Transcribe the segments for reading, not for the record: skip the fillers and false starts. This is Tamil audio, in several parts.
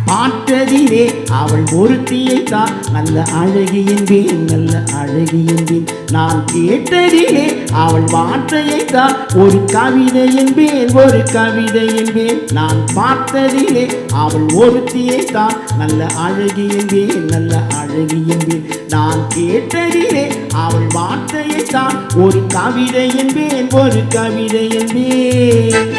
பார்த்ததிலே அவள் ஒருத்தியை தான் நல்ல அழகி என்பேன், நல்ல அழகி என்பேன். நான் கேட்டதிலே அவள் வார்த்தையை தான் ஒரு கவிதை என்பேன், ஒரு கவிதை என்பேன். நான் பார்த்ததிலே அவள் ஒருத்தியை தான் நல்ல அழகி என்பேன், நல்ல அழகி என்பேன். நான் கேட்டதிலே அவள் வார்த்தையை தான் ஒரு கவிதை என்பேன், ஒரு கவிதை என்பேன்.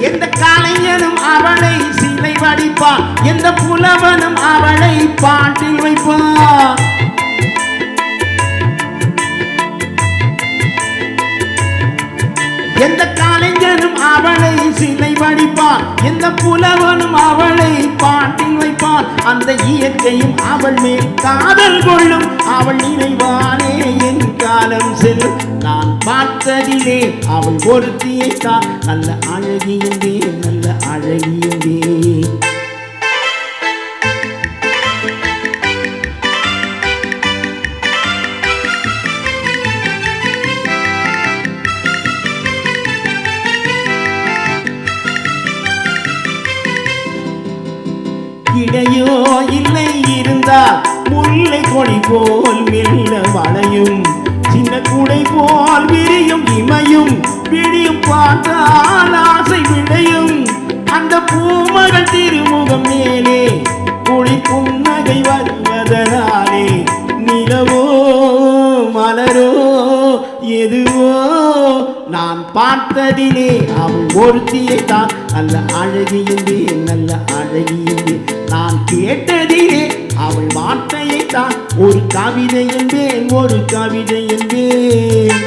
எந்த கலைஞனும் அவளை சிலை வடிப்பான், எந்த புலவனும் அவளை பாட்டில் வைப்பான். எந்த கலைஞனும் அவளை சிலை வடிப்பான், எந்த புலவனும் அவளை பாட்டில் வைப்பான். அந்த இயற்கையும் அவள் மேல் காதல் கொள்ளும், அவள் நினைவானே என் காலம் செல்லும். நான் பார்த்ததிலே அவள் ஒருத்தியை தான் நல்ல அழகி என்பேன், நல்ல அழகி என்பேன். இடையோ இல்லை இருந்தால் முல்லை கொடி போல் மெல்ல வளையும், சின்ன குடை போல் விரியும் இமையும், விடியும் பார்த்தால் ஆசை விளையும். அந்த பூமகள் திருமுகம் மேலே குளிர் புன்னகை வருவதனாலே நிலவோ மலரோ எதுவோ நான் பார்த்ததிலே அவள் ஒருத்தியை தான் நல்ல அழகி என்பேன், நல்ல அழகி என்பேன். நான் கேட்டதிலே அவள் வார்த்தையை தான் ஒரு கவிதை என்பேன், ஒரு கவிதை என்பேன்.